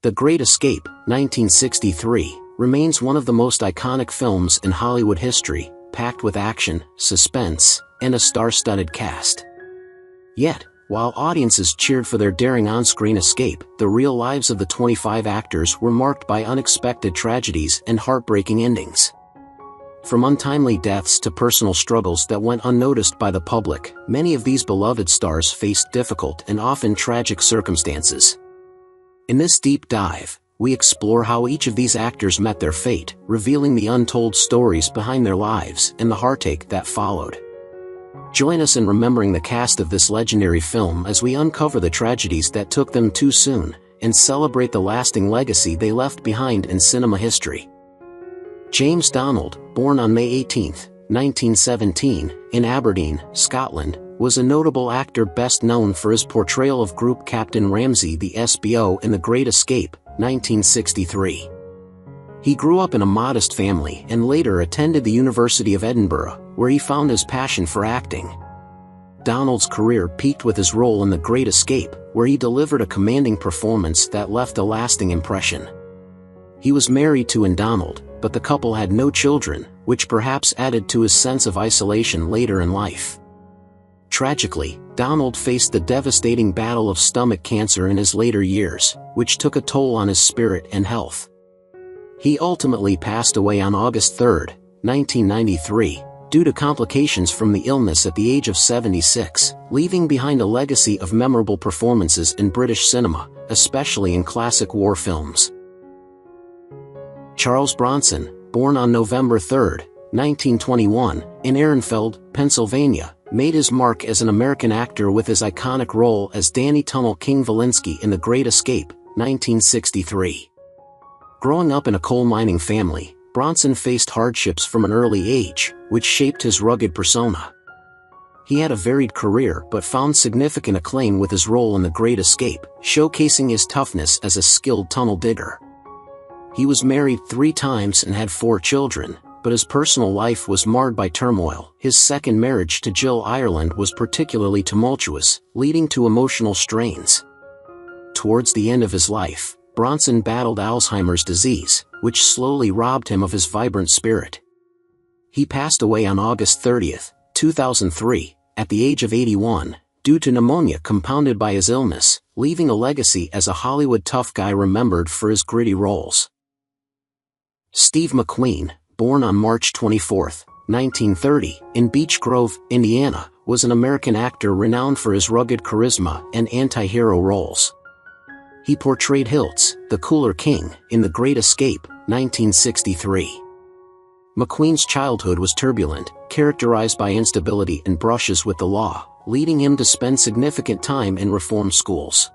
The Great Escape, 1963, remains one of the most iconic films in Hollywood history, packed with action, suspense, and a star-studded cast. Yet, while audiences cheered for their daring on-screen escape, the real lives of the 25 actors were marked by unexpected tragedies and heartbreaking endings. From untimely deaths to personal struggles that went unnoticed by the public, many of these beloved stars faced difficult and often tragic circumstances. In this deep dive, we explore how each of these actors met their fate, revealing the untold stories behind their lives and the heartache that followed. Join us in remembering the cast of this legendary film as we uncover the tragedies that took them too soon, and celebrate the lasting legacy they left behind in cinema history. James Donald, born on May 18, 1917, in Aberdeen, Scotland, was a notable actor best known for his portrayal of Group Captain Ramsay the SBO in The Great Escape, 1963. He grew up in a modest family and later attended the University of Edinburgh, where he found his passion for acting. Donald's career peaked with his role in The Great Escape, where he delivered a commanding performance that left a lasting impression. He was married to Anne Donald, but the couple had no children, which perhaps added to his sense of isolation later in life. Tragically, Donald faced the devastating battle of stomach cancer in his later years, which took a toll on his spirit and health. He ultimately passed away on August 3, 1993, due to complications from the illness at the age of 76, leaving behind a legacy of memorable performances in British cinema, especially in classic war films. Charles Bronson, born on November 3, 1921, in Ehrenfeld, Pennsylvania, made his mark as an American actor with his iconic role as Danny Tunnel King Valinsky in The Great Escape, 1963. Growing up in a coal mining family, Bronson faced hardships from an early age, which shaped his rugged persona. He had a varied career but found significant acclaim with his role in The Great Escape, showcasing his toughness as a skilled tunnel digger. He was married 3 times and had 4 children, but his personal life was marred by turmoil. His second marriage to Jill Ireland was particularly tumultuous, leading to emotional strains. Towards the end of his life, Bronson battled Alzheimer's disease, which slowly robbed him of his vibrant spirit. He passed away on August 30, 2003, at the age of 81, due to pneumonia compounded by his illness, leaving a legacy as a Hollywood tough guy remembered for his gritty roles. Steve McQueen, born on March 24, 1930, in Beech Grove, Indiana, was an American actor renowned for his rugged charisma and anti-hero roles. He portrayed Hiltz, the Cooler King, in The Great Escape, 1963. McQueen's childhood was turbulent, characterized by instability and brushes with the law, leading him to spend significant time in reform schools.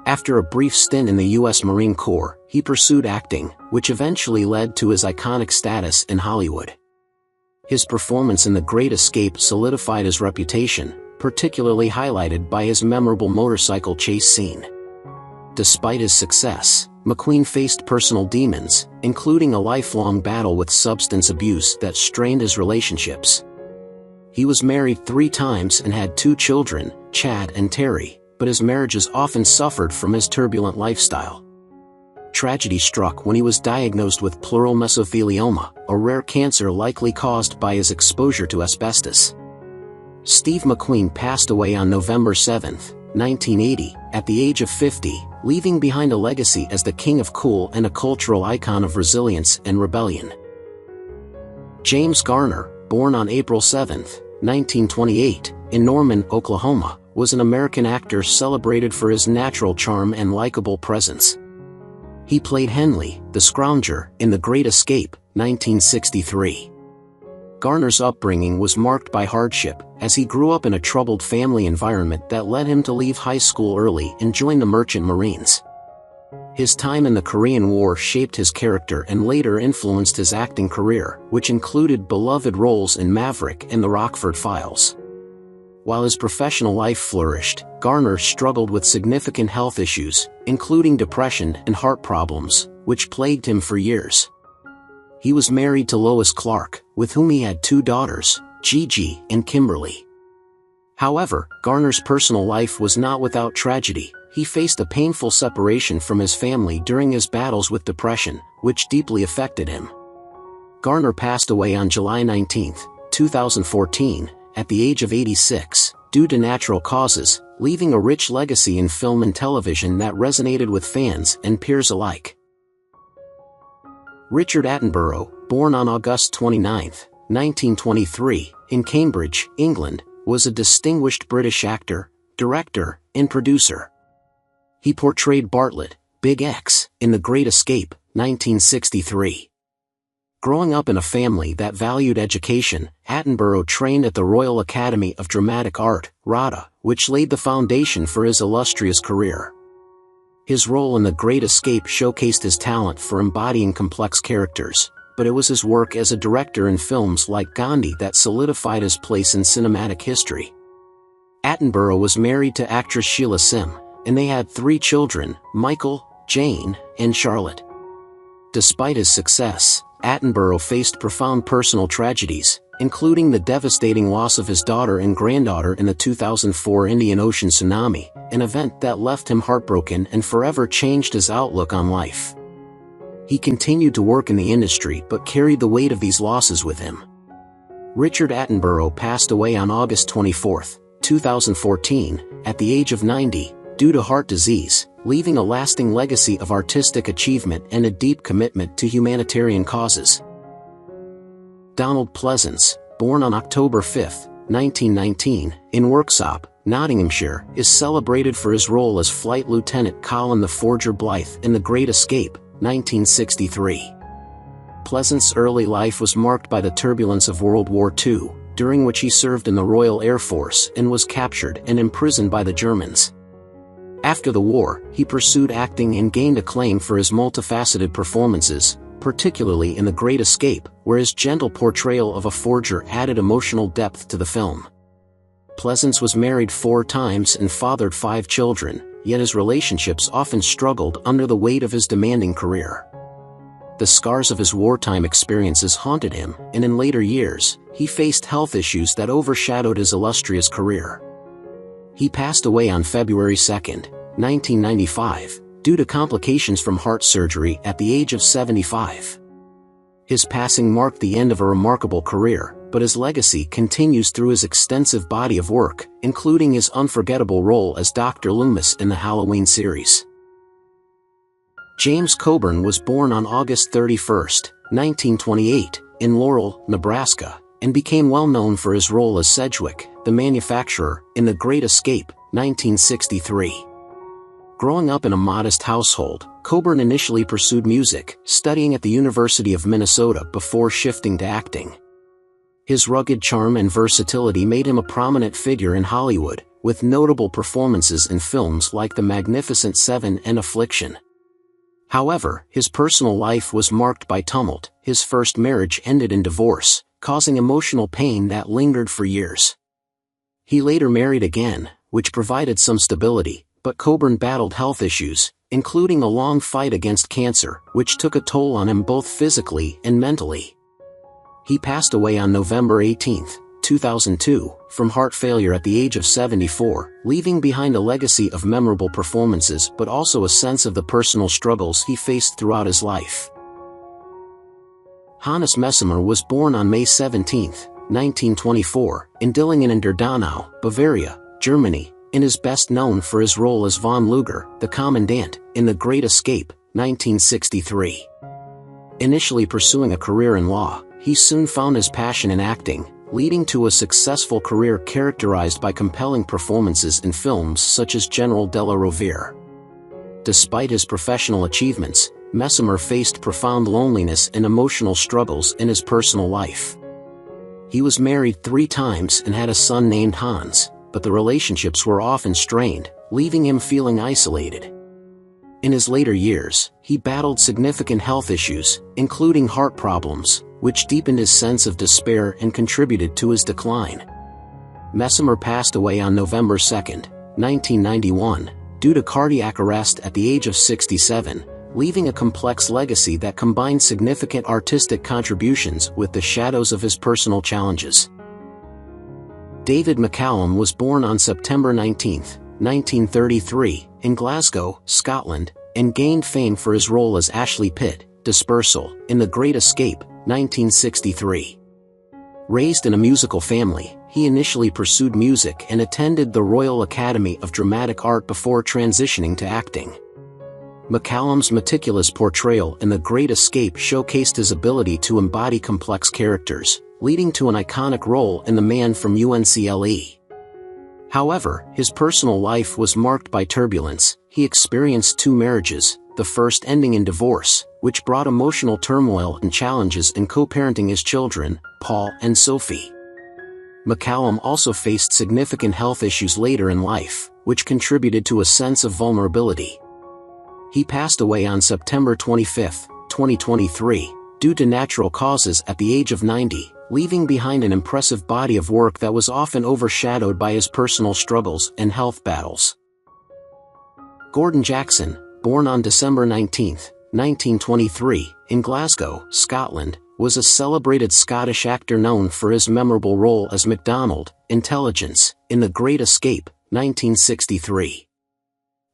After a brief stint in the U.S. Marine Corps, he pursued acting, which eventually led to his iconic status in Hollywood. His performance in The Great Escape solidified his reputation, particularly highlighted by his memorable motorcycle chase scene. Despite his success, McQueen faced personal demons, including a lifelong battle with substance abuse that strained his relationships. He was married 3 times and had 2 children, Chad and Terry, but his marriages often suffered from his turbulent lifestyle. Tragedy struck when he was diagnosed with pleural mesothelioma, a rare cancer likely caused by his exposure to asbestos. Steve McQueen passed away on November 7, 1980, at the age of 50, leaving behind a legacy as the king of cool and a cultural icon of resilience and rebellion. James Garner, born on April 7, 1928, in Norman, Oklahoma, was an American actor celebrated for his natural charm and likable presence. He played Henley, the Scrounger, in The Great Escape, 1963. Garner's upbringing was marked by hardship, as he grew up in a troubled family environment that led him to leave high school early and join the Merchant Marines. His time in the Korean War shaped his character and later influenced his acting career, which included beloved roles in Maverick and The Rockford Files. While his professional life flourished, Garner struggled with significant health issues, including depression and heart problems, which plagued him for years. He was married to Lois Clark, with whom he had 2 daughters, Gigi and Kimberly. However, Garner's personal life was not without tragedy. he faced a painful separation from his family during his battles with depression, which deeply affected him. Garner passed away on July 19, 2014, at the age of 86, due to natural causes, leaving a rich legacy in film and television that resonated with fans and peers alike. Richard Attenborough, born on August 29, 1923, in Cambridge, England, was a distinguished British actor, director, and producer. He portrayed Bartlett, Big X, in The Great Escape, 1963. Growing up in a family that valued education, Attenborough trained at the Royal Academy of Dramatic Art, RADA, which laid the foundation for his illustrious career. His role in The Great Escape showcased his talent for embodying complex characters, but it was his work as a director in films like Gandhi that solidified his place in cinematic history. Attenborough was married to actress Sheila Sim, and they had 3 children, Michael, Jane, and Charlotte. Despite his success, Attenborough faced profound personal tragedies, including the devastating loss of his daughter and granddaughter in the 2004 Indian Ocean tsunami, an event that left him heartbroken and forever changed his outlook on life. He continued to work in the industry but carried the weight of these losses with him. Richard Attenborough passed away on August 24, 2014, at the age of 90, due to heart disease, leaving a lasting legacy of artistic achievement and a deep commitment to humanitarian causes. Donald Pleasance, born on October 5, 1919, in Worksop, Nottinghamshire, is celebrated for his role as Flight Lieutenant Colin the Forger Blythe in The Great Escape, 1963. Pleasance's early life was marked by the turbulence of World War II, during which he served in the Royal Air Force and was captured and imprisoned by the Germans. After the war, he pursued acting and gained acclaim for his multifaceted performances, particularly in The Great Escape, where his gentle portrayal of a forger added emotional depth to the film. Pleasance was married 4 times and fathered 5 children, yet his relationships often struggled under the weight of his demanding career. The scars of his wartime experiences haunted him, and in later years, he faced health issues that overshadowed his illustrious career. He passed away on February 2, 1995, due to complications from heart surgery at the age of 75. His passing marked the end of a remarkable career, but his legacy continues through his extensive body of work, including his unforgettable role as Dr. Loomis in the Halloween series. James Coburn was born on August 31, 1928, in Laurel, Nebraska, and became well known for his role as Sedgwick, the manufacturer, in The Great Escape, 1963. Growing up in a modest household, Coburn initially pursued music, studying at the University of Minnesota before shifting to acting. His rugged charm and versatility made him a prominent figure in Hollywood, with notable performances in films like The Magnificent Seven and Affliction. However, his personal life was marked by tumult. His first marriage ended in divorce, causing emotional pain that lingered for years. He later married again, which provided some stability, but Coburn battled health issues, including a long fight against cancer, which took a toll on him both physically and mentally. He passed away on November 18, 2002, from heart failure at the age of 74, leaving behind a legacy of memorable performances but also a sense of the personal struggles he faced throughout his life. Hannes Messemer was born on May 17, 1924, in Dillingen an der Donau, Bavaria, Germany, and is best known for his role as von Luger, the Commandant, in The Great Escape, 1963. Initially pursuing a career in law, he soon found his passion in acting, leading to a successful career characterized by compelling performances in films such as General de la Rovere. Despite his professional achievements, Messemer faced profound loneliness and emotional struggles in his personal life. He was married 3 times and had a son named Hans, but the relationships were often strained, leaving him feeling isolated. In his later years, he battled significant health issues, including heart problems, which deepened his sense of despair and contributed to his decline. Messemer passed away on November 2, 1991, due to cardiac arrest at the age of 67, leaving a complex legacy that combined significant artistic contributions with the shadows of his personal challenges. David McCallum was born on September 19, 1933, in Glasgow, Scotland, and gained fame for his role as Ashley Pitt, Dispersal, in The Great Escape, 1963. Raised in a musical family, he initially pursued music and attended the Royal Academy of Dramatic Art before transitioning to acting. McCallum's meticulous portrayal in The Great Escape showcased his ability to embody complex characters, leading to an iconic role in The Man from UNCLE. However, his personal life was marked by turbulence. He experienced 2 marriages, the first ending in divorce, which brought emotional turmoil and challenges in co-parenting his children, Paul and Sophie. McCallum also faced significant health issues later in life, which contributed to a sense of vulnerability. He passed away on September 25, 2023, due to natural causes at the age of 90, leaving behind an impressive body of work that was often overshadowed by his personal struggles and health battles. Gordon Jackson, born on December 19, 1923, in Glasgow, Scotland, was a celebrated Scottish actor known for his memorable role as MacDonald, Intelligence, in The Great Escape, 1963.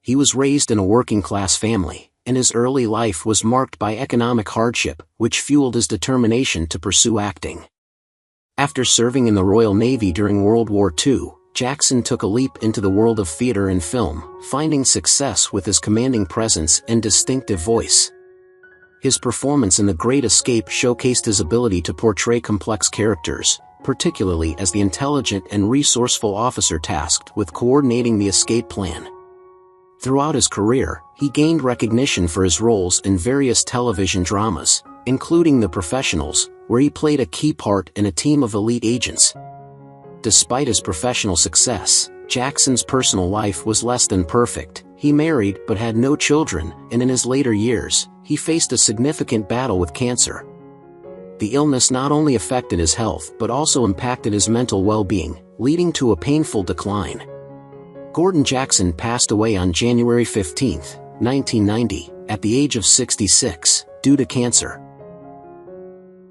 He was raised in a working-class family, and his early life was marked by economic hardship, which fueled his determination to pursue acting. After serving in the Royal Navy during World War II, Jackson took a leap into the world of theater and film, finding success with his commanding presence and distinctive voice. His performance in The Great Escape showcased his ability to portray complex characters, particularly as the intelligent and resourceful officer tasked with coordinating the escape plan. Throughout his career, he gained recognition for his roles in various television dramas, including The Professionals, where he played a key part in a team of elite agents. Despite his professional success, Jackson's personal life was less than perfect. He married but had no children, and in his later years, he faced a significant battle with cancer. The illness not only affected his health but also impacted his mental well-being, leading to a painful decline. Gordon Jackson passed away on January 15, 1990, at the age of 66, due to cancer.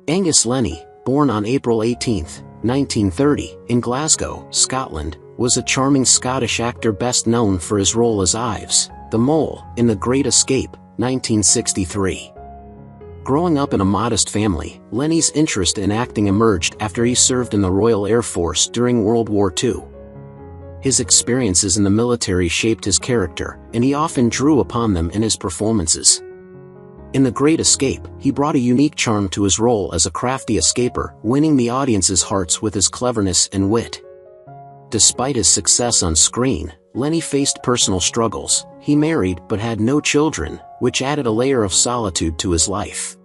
Angus Lenny, born on April 18, 1930, in Glasgow, Scotland, was a charming Scottish actor best known for his role as Ives, the Mole, in The Great Escape, 1963. Growing up in a modest family, Lenny's interest in acting emerged after he served in the Royal Air Force during World War II. His experiences in the military shaped his character, and he often drew upon them in his performances. In The Great Escape, he brought a unique charm to his role as a crafty escaper, winning the audience's hearts with his cleverness and wit. Despite his success on screen, Lenny faced personal struggles. He married but had no children, which added a layer of solitude to his life.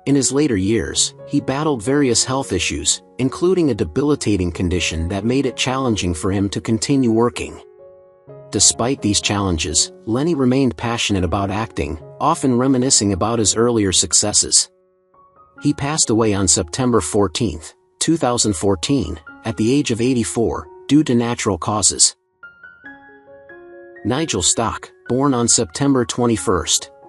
In his later years, he battled various health issues, including a debilitating condition that made it challenging for him to continue working. Despite these challenges, Lenny remained passionate about acting, often reminiscing about his earlier successes. He passed away on September 14, 2014, at the age of 84, due to natural causes. Nigel Stock, born on September 21,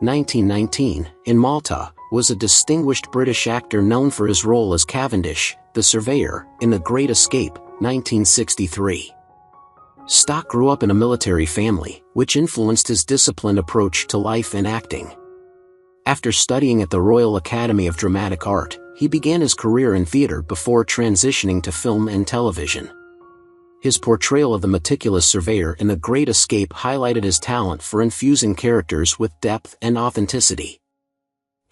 1919, in Malta, was a distinguished British actor known for his role as Cavendish, the Surveyor, in The Great Escape, 1963. Stock grew up in a military family, which influenced his disciplined approach to life and acting. After studying at the Royal Academy of Dramatic Art, he began his career in theater before transitioning to film and television. His portrayal of the meticulous surveyor in The Great Escape highlighted his talent for infusing characters with depth and authenticity.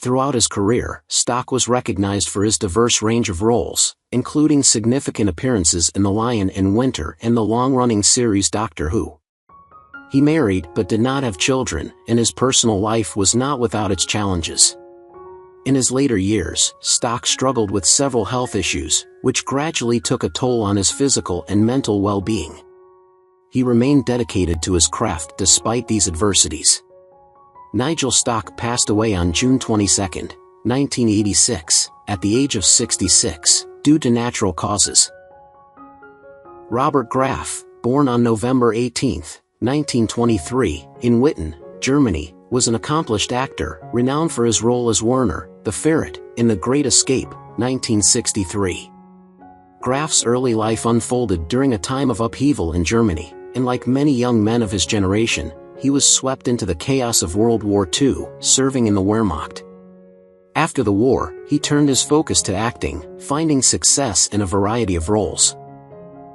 Throughout his career, Stock was recognized for his diverse range of roles, including significant appearances in The Lion in Winter and the long-running series Doctor Who. He married but did not have children, and his personal life was not without its challenges. In his later years, Stock struggled with several health issues, which gradually took a toll on his physical and mental well-being. He remained dedicated to his craft despite these adversities. Nigel Stock passed away on June 22, 1986, at the age of 66, due to natural causes. Robert Graf, born on November 18, 1923, in Witten, Germany, was an accomplished actor, renowned for his role as Werner, the Ferret, in The Great Escape, 1963. Graf's early life unfolded during a time of upheaval in Germany, and like many young men of his generation, he was swept into the chaos of World War II, serving in the Wehrmacht. After the war, he turned his focus to acting, finding success in a variety of roles.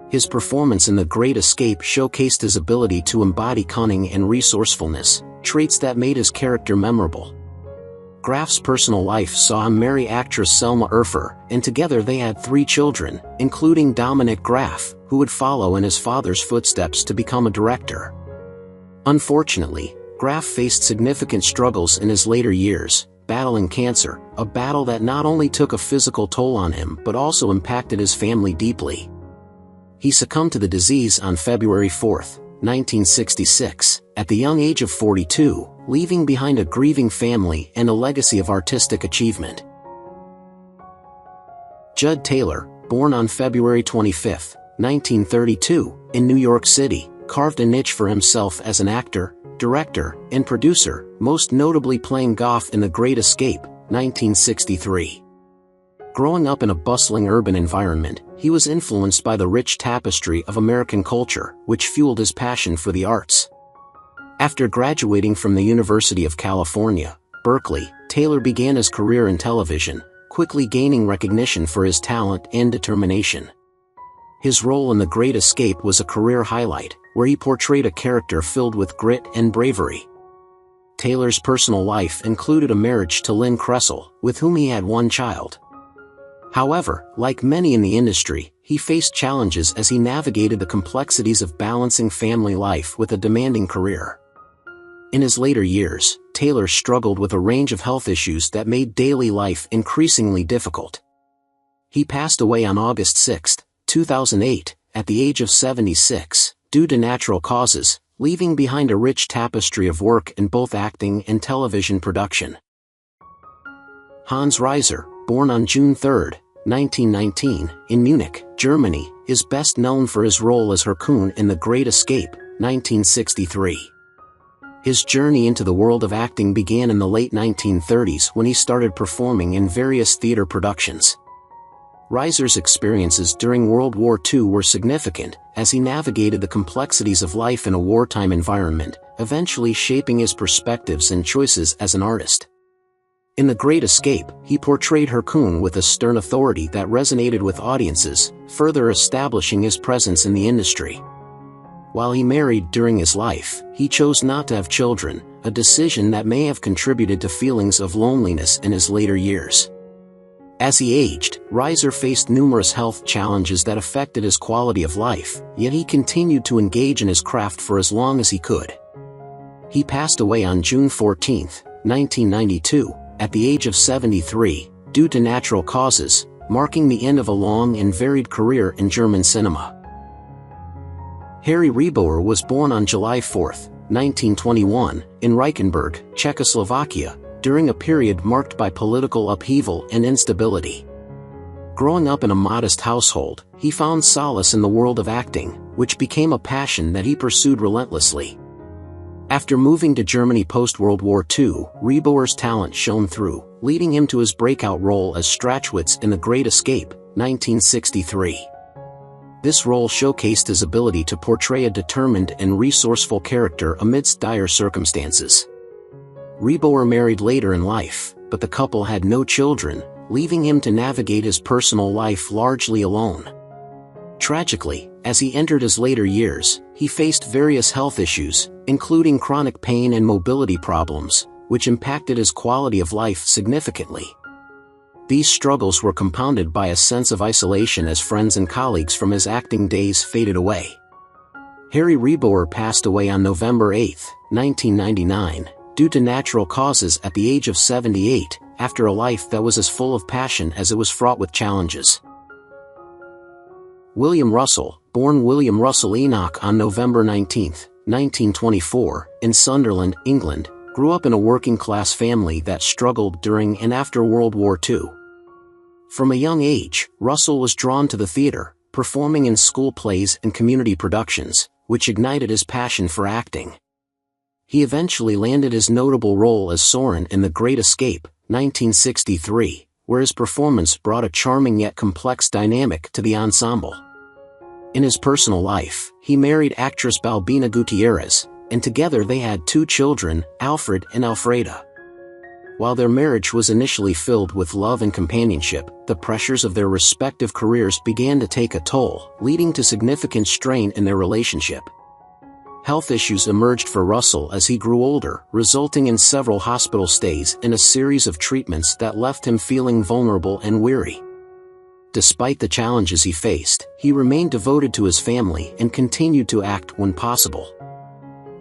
His performance in The Great Escape showcased his ability to embody cunning and resourcefulness, traits that made his character memorable. Graf's personal life saw him marry actress Selma Erfer, and together they had 3 children, including Dominic Graf, who would follow in his father's footsteps to become a director. Unfortunately, Graf faced significant struggles in his later years, battling cancer, a battle that not only took a physical toll on him but also impacted his family deeply. He succumbed to the disease on February 4, 1966, at the young age of 42, leaving behind a grieving family and a legacy of artistic achievement. Jud Taylor, born on February 25, 1932, in New York City, carved a niche for himself as an actor, director, and producer, most notably playing Goff in The Great Escape, 1963. Growing up in a bustling urban environment, he was influenced by the rich tapestry of American culture, which fueled his passion for the arts. After graduating from the University of California, Berkeley, Taylor began his career in television, quickly gaining recognition for his talent and determination. His role in The Great Escape was a career highlight, where he portrayed a character filled with grit and bravery. Taylor's personal life included a marriage to Lynn Kressel, with whom he had 1 child. However, like many in the industry, he faced challenges as he navigated the complexities of balancing family life with a demanding career. In his later years, Taylor struggled with a range of health issues that made daily life increasingly difficult. He passed away on August 6, 2008, at the age of 76, due to natural causes, leaving behind a rich tapestry of work in both acting and television production. Hans Reiser, born on June 3, 1919, in Munich, Germany, is best known for his role as Herkun in The Great Escape, 1963. His journey into the world of acting began in the late 1930s when he started performing in various theater productions. Reiser's experiences during World War II were significant, as he navigated the complexities of life in a wartime environment, eventually shaping his perspectives and choices as an artist. In The Great Escape, he portrayed Herkun with a stern authority that resonated with audiences, further establishing his presence in the industry. While he married during his life, he chose not to have children, a decision that may have contributed to feelings of loneliness in his later years. As he aged, Reiser faced numerous health challenges that affected his quality of life, yet he continued to engage in his craft for as long as he could. He passed away on June 14, 1992, at the age of 73, due to natural causes, marking the end of a long and varied career in German cinema. Harry Rebo was born on July 4, 1921, in Reichenberg, Czechoslovakia, during a period marked by political upheaval and instability. Growing up in a modest household, he found solace in the world of acting, which became a passion that he pursued relentlessly. After moving to Germany post-World War II, Reboer's talent shone through, leading him to his breakout role as Strachwitz in The Great Escape, 1963. This role showcased his ability to portray a determined and resourceful character amidst dire circumstances. Rebo married later in life, but the couple had no children, leaving him to navigate his personal life largely alone. Tragically, as he entered his later years, he faced various health issues, including chronic pain and mobility problems, which impacted his quality of life significantly. These struggles were compounded by a sense of isolation as friends and colleagues from his acting days faded away. Harry Rebo passed away on November 8, 1999, due to natural causes at the age of 78, after a life that was as full of passion as it was fraught with challenges. William Russell, born William Russell Enoch on November 19, 1924, in Sunderland, England, grew up in a working-class family that struggled during and after World War II. From a young age, Russell was drawn to the theater, performing in school plays and community productions, which ignited his passion for acting. He eventually landed his notable role as Soren in The Great Escape, 1963, where his performance brought a charming yet complex dynamic to the ensemble. In his personal life, he married actress Balbina Gutierrez, and together they had 2 children, Alfred and Alfreda. While their marriage was initially filled with love and companionship, the pressures of their respective careers began to take a toll, leading to significant strain in their relationship. Health issues emerged for Russell as he grew older, resulting in several hospital stays and a series of treatments that left him feeling vulnerable and weary. Despite the challenges he faced, he remained devoted to his family and continued to act when possible.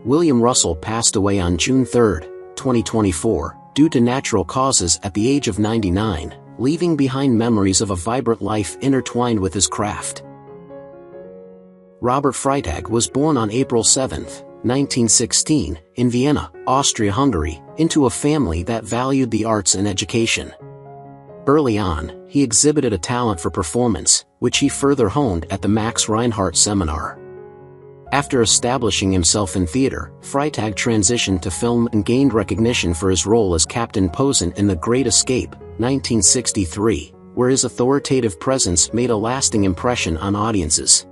William Russell passed away on June 3, 2024, due to natural causes at the age of 99, leaving behind memories of a vibrant life intertwined with his craft. Robert Frch was born on April 7, 1916, in Vienna, Austria-Hungary, into a family that valued the arts and education. Early on, he exhibited a talent for performance, which he further honed at the Max Reinhardt Seminar. After establishing himself in theater, Frch transitioned to film and gained recognition for his role as Captain Posen in The Great Escape, 1963, where his authoritative presence made a lasting impression on audiences.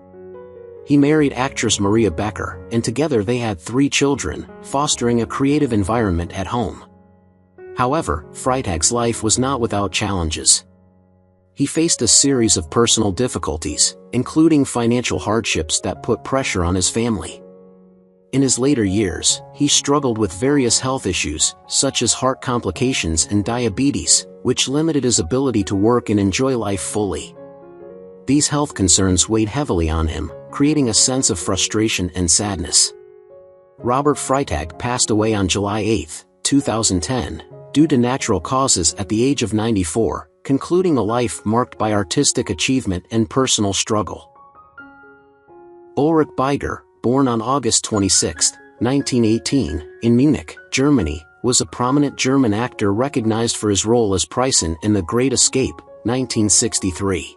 He married actress Maria Becker, and together they had 3 children, fostering a creative environment at home. However, Frch's life was not without challenges. He faced a series of personal difficulties, including financial hardships that put pressure on his family. In his later years, he struggled with various health issues, such as heart complications and diabetes, which limited his ability to work and enjoy life fully. These health concerns weighed heavily on him, creating a sense of frustration and sadness. Robert Frch passed away on July 8, 2010, due to natural causes at the age of 94, concluding a life marked by artistic achievement and personal struggle. Ulrich Beger, born on August 26, 1918, in Munich, Germany, was a prominent German actor recognized for his role as Preussen in The Great Escape, 1963.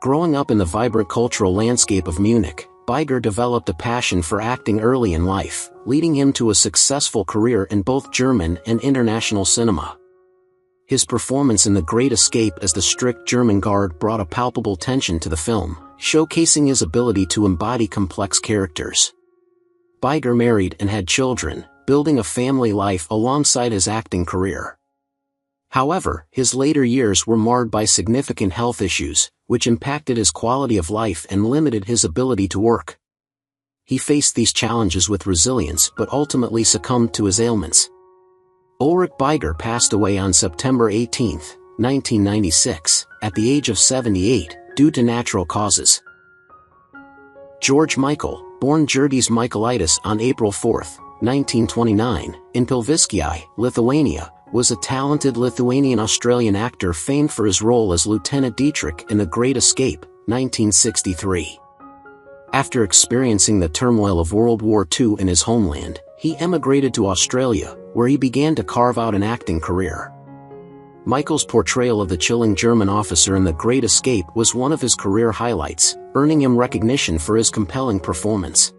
Growing up in the vibrant cultural landscape of Munich, Beger developed a passion for acting early in life, leading him to a successful career in both German and international cinema. His performance in The Great Escape as the strict German guard brought a palpable tension to the film, showcasing his ability to embody complex characters. Beger married and had children, building a family life alongside his acting career. However, his later years were marred by significant health issues, which impacted his quality of life and limited his ability to work. He faced these challenges with resilience but ultimately succumbed to his ailments. Ulrich Beger passed away on September 18, 1996, at the age of 78, due to natural causes. George Michael, born Jurgis Michailaitis on April 4, 1929, in Pilviskyi, Lithuania, was a talented Lithuanian-Australian actor famed for his role as Lieutenant Dietrich in The Great Escape, 1963. After experiencing the turmoil of World War II in his homeland, he emigrated to Australia, where he began to carve out an acting career. Michael's portrayal of the chilling German officer in The Great Escape was one of his career highlights, earning him recognition for his compelling performance.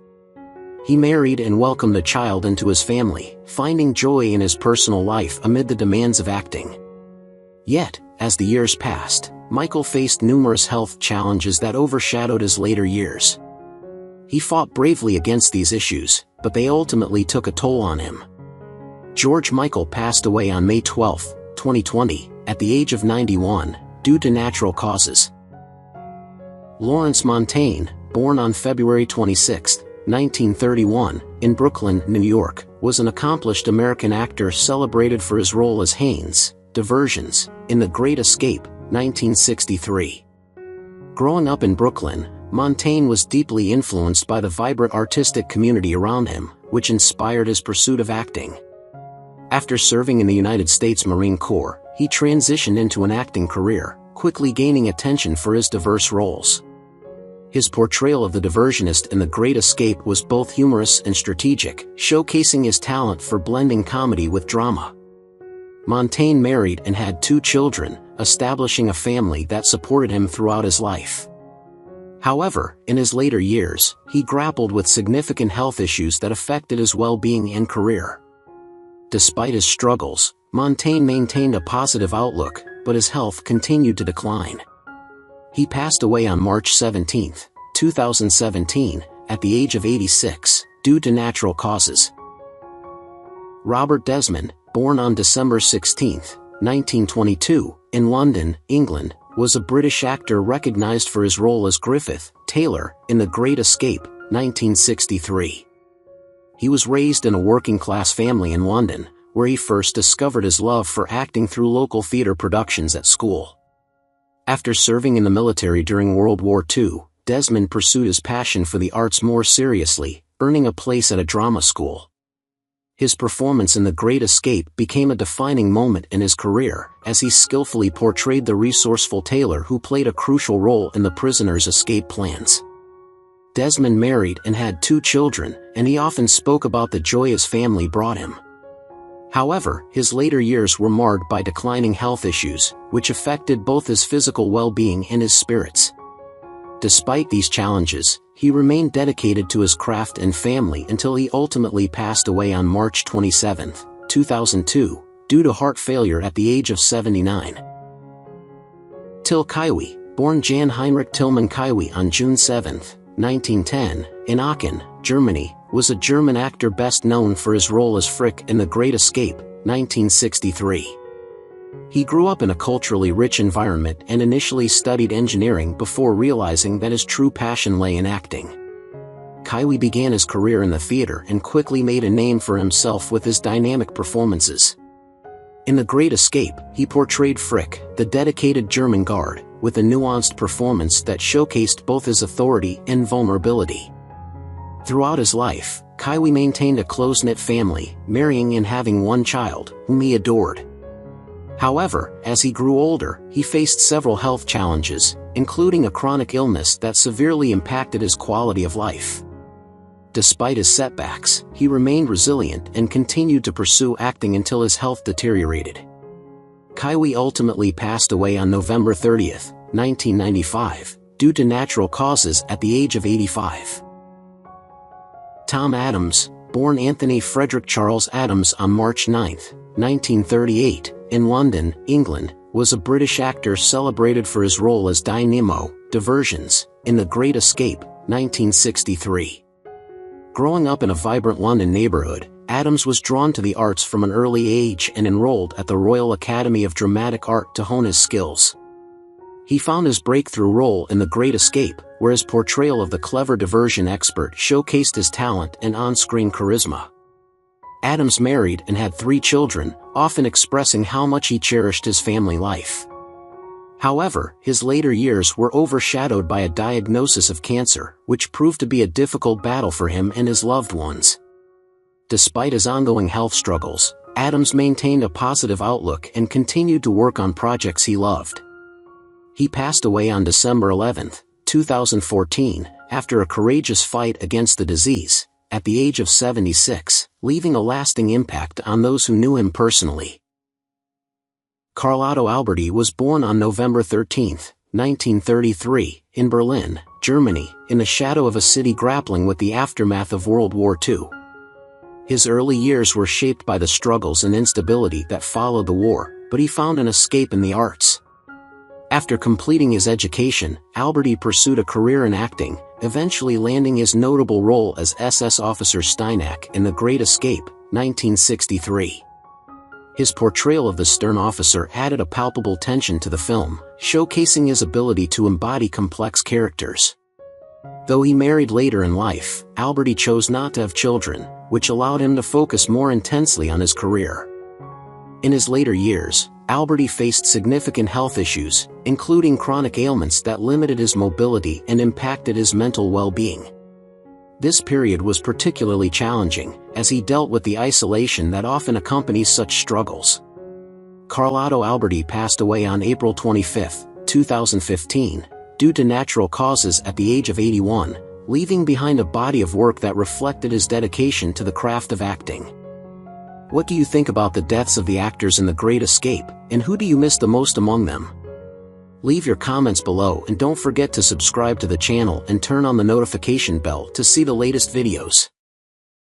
He married and welcomed a child into his family, finding joy in his personal life amid the demands of acting. Yet, as the years passed, Michael faced numerous health challenges that overshadowed his later years. He fought bravely against these issues, but they ultimately took a toll on him. George Michael passed away on May 12, 2020, at the age of 91, due to natural causes. Lawrence Montaine, born on February 26, 1931, in Brooklyn, New York, was an accomplished American actor celebrated for his role as Haynes, Diversions, in The Great Escape, 1963. Growing up in Brooklyn, Montaine was deeply influenced by the vibrant artistic community around him, which inspired his pursuit of acting. After serving in the United States Marine Corps, he transitioned into an acting career, quickly gaining attention for his diverse roles. His portrayal of the diversionist in The Great Escape was both humorous and strategic, showcasing his talent for blending comedy with drama. Montaine married and had 2 children, establishing a family that supported him throughout his life. However, in his later years, he grappled with significant health issues that affected his well-being and career. Despite his struggles, Montaine maintained a positive outlook, but his health continued to decline. He passed away on March 17, 2017, at the age of 86, due to natural causes. Robert Desmond, born on December 16, 1922, in London, England, was a British actor recognized for his role as Griffith Taylor in The Great Escape, 1963. He was raised in a working-class family in London, where he first discovered his love for acting through local theater productions at school. After serving in the military during World War II, Desmond pursued his passion for the arts more seriously, earning a place at a drama school. His performance in The Great Escape became a defining moment in his career, as he skillfully portrayed the resourceful Taylor who played a crucial role in the prisoner's escape plans. Desmond married and had 2 children, and he often spoke about the joy his family brought him. However, his later years were marred by declining health issues, which affected both his physical well-being and his spirits. Despite these challenges, he remained dedicated to his craft and family until he ultimately passed away on March 27, 2002, due to heart failure at the age of 79. Till Kaiwi, born Jan Heinrich Tillmann Kaiwi on June 7, 1910, in Aachen, Germany, was a German actor best known for his role as Frch in The Great Escape, 1963. He grew up in a culturally rich environment and initially studied engineering before realizing that his true passion lay in acting. Kaiwi began his career in the theater and quickly made a name for himself with his dynamic performances. In The Great Escape, he portrayed Frch, the dedicated German guard, with a nuanced performance that showcased both his authority and vulnerability. Throughout his life, Kaiwi maintained a close-knit family, marrying and having 1 child, whom he adored. However, as he grew older, he faced several health challenges, including a chronic illness that severely impacted his quality of life. Despite his setbacks, he remained resilient and continued to pursue acting until his health deteriorated. Kaiwi ultimately passed away on November 30, 1995, due to natural causes at the age of 85. Tom Adams, born Anthony Frederick Charles Adams on March 9, 1938, in London, England, was a British actor celebrated for his role as Dynamo, Diversions, in The Great Escape, 1963. Growing up in a vibrant London neighborhood, Adams was drawn to the arts from an early age and enrolled at the Royal Academy of Dramatic Art to hone his skills. He found his breakthrough role in The Great Escape, where his portrayal of the clever diversion expert showcased his talent and on-screen charisma. Adams married and had 3 children, often expressing how much he cherished his family life. However, his later years were overshadowed by a diagnosis of cancer, which proved to be a difficult battle for him and his loved ones. Despite his ongoing health struggles, Adams maintained a positive outlook and continued to work on projects he loved. He passed away on December 11, 2014, after a courageous fight against the disease, at the age of 76, leaving a lasting impact on those who knew him personally. Carl Otto Alberty was born on November 13, 1933, in Berlin, Germany, in the shadow of a city grappling with the aftermath of World War II. His early years were shaped by the struggles and instability that followed the war, but he found an escape in the arts. After completing his education, Alberty pursued a career in acting, eventually landing his notable role as SS Officer Steinach in The Great Escape, 1963. His portrayal of the stern officer added a palpable tension to the film, showcasing his ability to embody complex characters. Though he married later in life, Alberty chose not to have children, which allowed him to focus more intensely on his career. In his later years, Alberty faced significant health issues, including chronic ailments that limited his mobility and impacted his mental well-being. This period was particularly challenging, as he dealt with the isolation that often accompanies such struggles. Carl Otto Alberty passed away on April 25, 2015, due to natural causes at the age of 81, leaving behind a body of work that reflected his dedication to the craft of acting. What do you think about the deaths of the actors in The Great Escape, and who do you miss the most among them? Leave your comments below and don't forget to subscribe to the channel and turn on the notification bell to see the latest videos.